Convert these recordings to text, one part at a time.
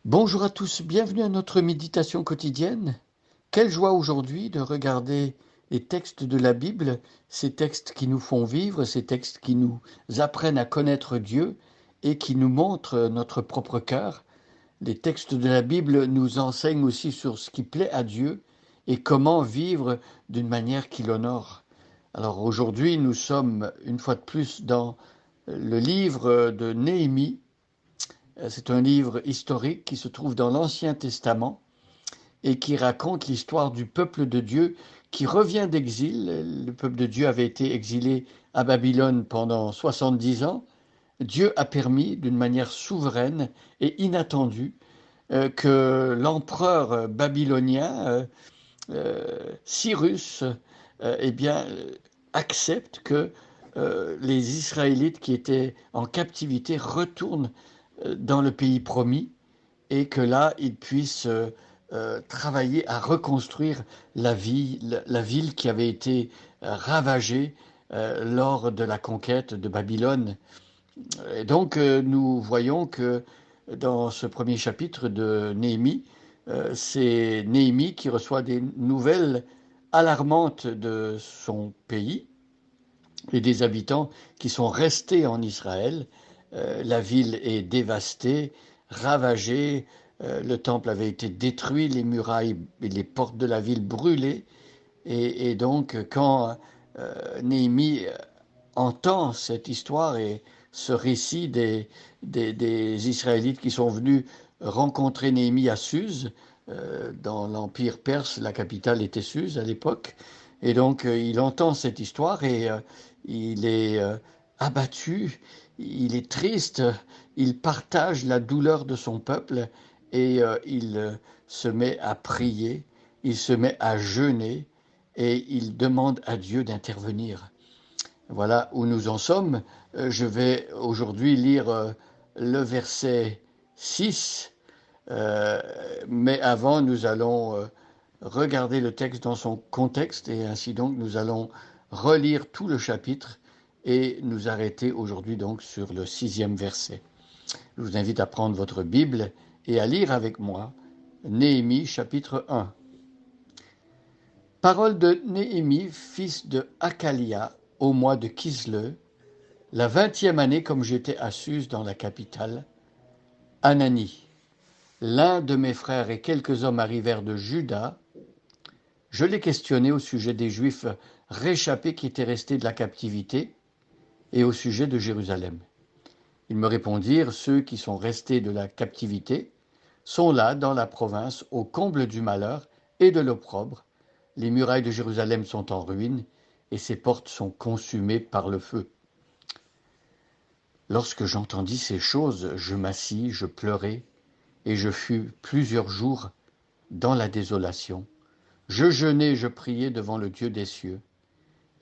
Bonjour à tous, bienvenue à notre méditation quotidienne. Quelle joie aujourd'hui de regarder les textes de la Bible, ces textes qui nous font vivre, ces textes qui nous apprennent à connaître Dieu et qui nous montrent notre propre cœur. Les textes de la Bible nous enseignent aussi sur ce qui plaît à Dieu et comment vivre d'une manière qui l'honore. Alors aujourd'hui, nous sommes une fois de plus dans le livre de Néhémie. C'est un livre historique qui se trouve dans l'Ancien Testament et qui raconte l'histoire du peuple de Dieu qui revient d'exil. Le peuple de Dieu avait été exilé à Babylone pendant 70 ans. Dieu a permis, d'une manière souveraine et inattendue, que l'empereur babylonien, Cyrus, eh bien, accepte que les Israélites qui étaient en captivité retournent dans le pays promis et que là, ils puissent travailler à reconstruire la ville qui avait été ravagée lors de la conquête de Babylone. Et donc, nous voyons que dans ce premier chapitre de Néhémie, c'est Néhémie qui reçoit des nouvelles alarmantes de son pays et des habitants qui sont restés en Israël. La ville est dévastée, ravagée, le temple avait été détruit, les murailles et les portes de la ville brûlées. Et donc, quand Néhémie entend cette histoire et ce récit des Israélites qui sont venus rencontrer Néhémie à Suse, dans l'Empire perse, la capitale était Suse à l'époque. Et donc, il entend cette histoire et il est abattu, il est triste, il partage la douleur de son peuple et il se met à prier, il se met à jeûner et il demande à Dieu d'intervenir. Voilà où nous en sommes. Je vais aujourd'hui lire le verset 6, euh, mais avant nous allons regarder le texte dans son contexte et ainsi donc nous allons relire tout le chapitre et nous arrêter aujourd'hui donc sur le 6e verset. Je vous invite à prendre votre Bible et à lire avec moi Néhémie chapitre 1. Parole de Néhémie, fils de Hakalia, au mois de Kisle, la 20e année comme j'étais à Suse dans la capitale. Anani, l'un de mes frères et quelques hommes arrivèrent de Juda. Je les questionnai au sujet des Juifs réchappés qui étaient restés de la captivité et au sujet de Jérusalem. Ils me répondirent, ceux qui sont restés de la captivité sont là dans la province au comble du malheur et de l'opprobre. Les murailles de Jérusalem sont en ruine et ses portes sont consumées par le feu. Lorsque j'entendis ces choses, je m'assis, je pleurai, et je fus plusieurs jours dans la désolation. Je jeûnai, je priai devant le Dieu des cieux.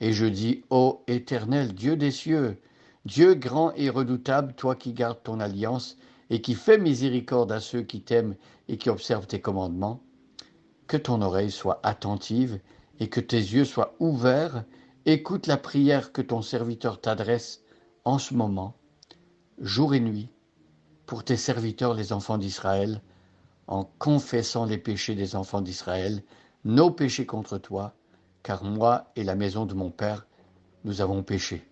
Et je dis, ô Éternel, Dieu des cieux, Dieu grand et redoutable, toi qui gardes ton alliance et qui fais miséricorde à ceux qui t'aiment et qui observent tes commandements, que ton oreille soit attentive et que tes yeux soient ouverts, écoute la prière que ton serviteur t'adresse en ce moment, jour et nuit, pour tes serviteurs les enfants d'Israël, en confessant les péchés des enfants d'Israël, nos péchés contre toi, car moi et la maison de mon Père, nous avons péché.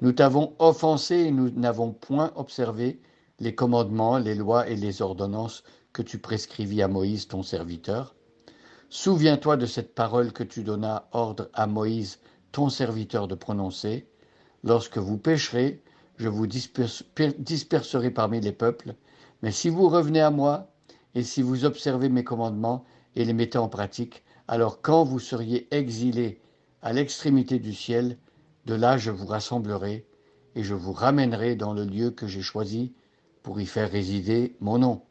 Nous t'avons offensé et nous n'avons point observé les commandements, les lois et les ordonnances que tu prescrivis à Moïse ton serviteur. Souviens-toi de cette parole que tu donnas ordre à Moïse ton serviteur de prononcer. Lorsque vous pécherez, je vous disperserai parmi les peuples, mais si vous revenez à moi, et si vous observez mes commandements et les mettez en pratique, alors quand vous seriez exilés à l'extrémité du ciel, de là je vous rassemblerai, et je vous ramènerai dans le lieu que j'ai choisi pour y faire résider mon nom.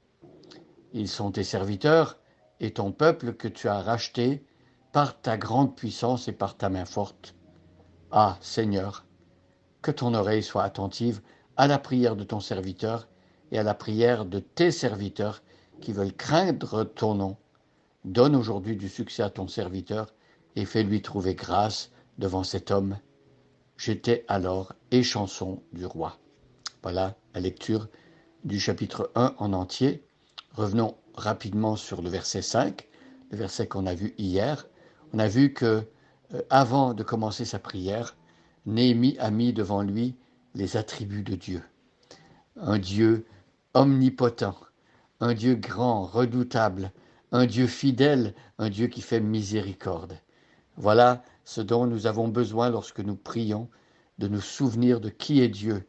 Ils sont tes serviteurs et ton peuple que tu as racheté par ta grande puissance et par ta main forte. Ah, Seigneur, que ton oreille soit attentive à la prière de ton serviteur et à la prière de tes serviteurs qui veulent craindre ton nom. Donne aujourd'hui du succès à ton serviteur et fais-lui trouver grâce devant cet homme. J'étais alors échanson du roi. Voilà la lecture du chapitre 1 en entier. Revenons rapidement sur le verset 5, le verset qu'on a vu hier. On a vu que, avant de commencer sa prière, Néhémie a mis devant lui les attributs de Dieu. Un Dieu omnipotent, un Dieu grand, redoutable, un Dieu fidèle, un Dieu qui fait miséricorde. Voilà ce dont nous avons besoin lorsque nous prions, de nous souvenir de qui est Dieu.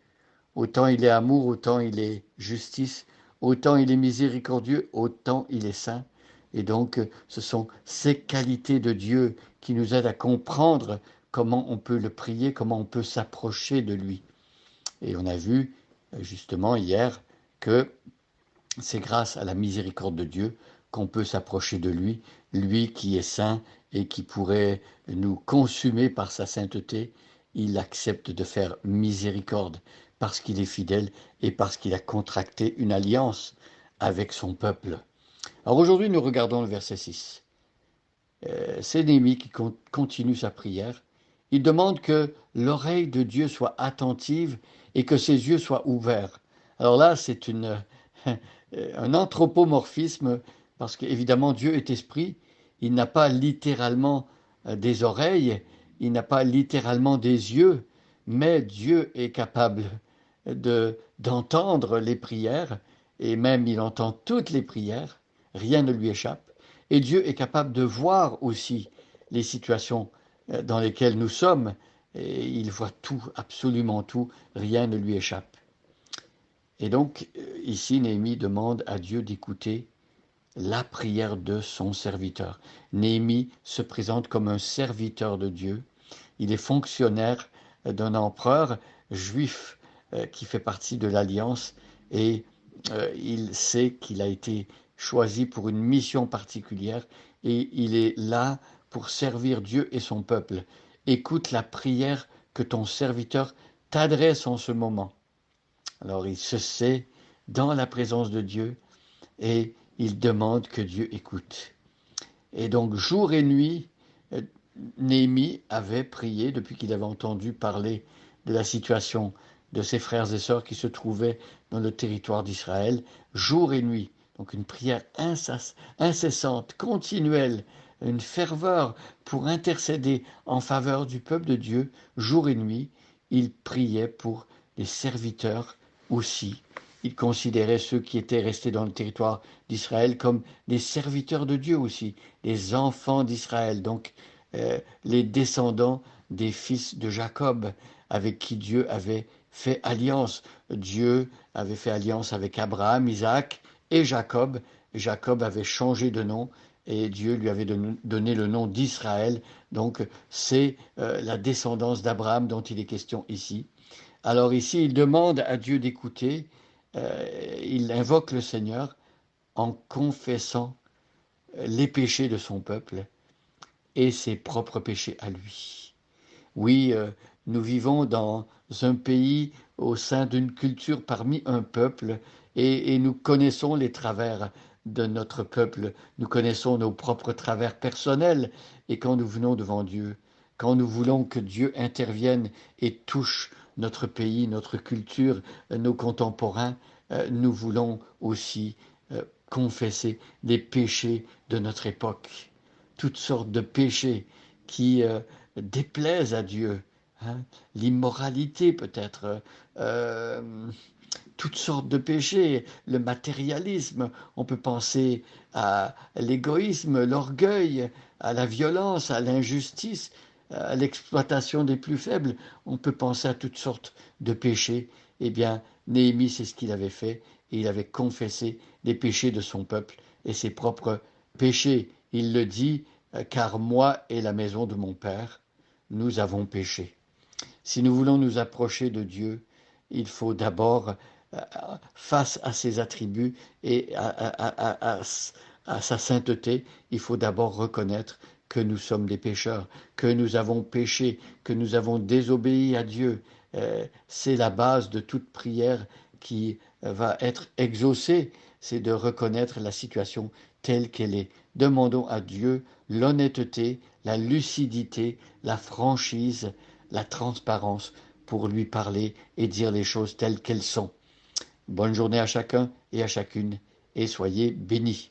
Autant il est amour, autant il est justice, autant il est miséricordieux, autant il est saint. Et donc, ce sont ces qualités de Dieu qui nous aident à comprendre comment on peut le prier, comment on peut s'approcher de lui. Et on a vu justement hier que c'est grâce à la miséricorde de Dieu qu'on peut s'approcher de lui, lui qui est saint et qui pourrait nous consumer par sa sainteté. Il accepte de faire miséricorde parce qu'il est fidèle et parce qu'il a contracté une alliance avec son peuple. Alors aujourd'hui, nous regardons le verset 6. C'est Néhémie qui continue sa prière. Il demande que l'oreille de Dieu soit attentive et que ses yeux soient ouverts. Alors là, c'est un anthropomorphisme parce qu'évidemment Dieu est esprit. Il n'a pas littéralement des oreilles, il n'a pas littéralement des yeux, mais Dieu est capable d'entendre les prières et même il entend toutes les prières. Rien ne lui échappe. Et Dieu est capable de voir aussi les situations dans lesquelles nous sommes. Et il voit tout, absolument tout, rien ne lui échappe. Et donc, ici, Néhémie demande à Dieu d'écouter la prière de son serviteur. Néhémie se présente comme un serviteur de Dieu. Il est fonctionnaire d'un empereur juif qui fait partie de l'Alliance et il sait qu'il a été choisi pour une mission particulière et il est là pour servir Dieu et son peuple. Écoute la prière que ton serviteur t'adresse en ce moment. Alors il se sait dans la présence de Dieu et il demande que Dieu écoute. Et donc jour et nuit, Néhémie avait prié depuis qu'il avait entendu parler de la situation de ses frères et sœurs qui se trouvaient dans le territoire d'Israël, jour et nuit. Donc une prière incessante, continuelle, une ferveur pour intercéder en faveur du peuple de Dieu, jour et nuit. Il priait pour les serviteurs aussi. Il considérait ceux qui étaient restés dans le territoire d'Israël comme des serviteurs de Dieu aussi, des enfants d'Israël. Donc les descendants des fils de Jacob, avec qui Dieu avait fait alliance. Dieu avait fait alliance avec Abraham, Isaac et Jacob. Jacob avait changé de nom et Dieu lui avait donné le nom d'Israël. Donc c'est la descendance d'Abraham dont il est question ici. Alors ici, il demande à Dieu d'écouter. Il invoque le Seigneur en confessant les péchés de son peuple et ses propres péchés à lui. Oui, nous vivons dans un pays au sein d'une culture parmi un peuple et nous connaissons les travers de notre peuple, nous connaissons nos propres travers personnels et quand nous venons devant Dieu, quand nous voulons que Dieu intervienne et touche notre pays, notre culture, nos contemporains, nous voulons aussi confesser les péchés de notre époque, toutes sortes de péchés qui déplaisent à Dieu, hein, l'immoralité peut-être, toutes sortes de péchés, le matérialisme, on peut penser à l'égoïsme, l'orgueil, à la violence, à l'injustice, à l'exploitation des plus faibles, on peut penser à toutes sortes de péchés. Eh bien, Néhémie, c'est ce qu'il avait fait, et il avait confessé les péchés de son peuple et ses propres péchés. Il le dit, car moi et la maison de mon Père, nous avons péché. Si nous voulons nous approcher de Dieu, il faut d'abord, face à ses attributs et à sa sainteté, il faut d'abord reconnaître que nous sommes des pécheurs, que nous avons péché, que nous avons désobéi à Dieu. C'est la base de toute prière qui va être exaucée, c'est de reconnaître la situation telle qu'elle est. Demandons à Dieu l'honnêteté, la lucidité, la franchise, la transparence pour lui parler et dire les choses telles qu'elles sont. Bonne journée à chacun et à chacune et soyez bénis.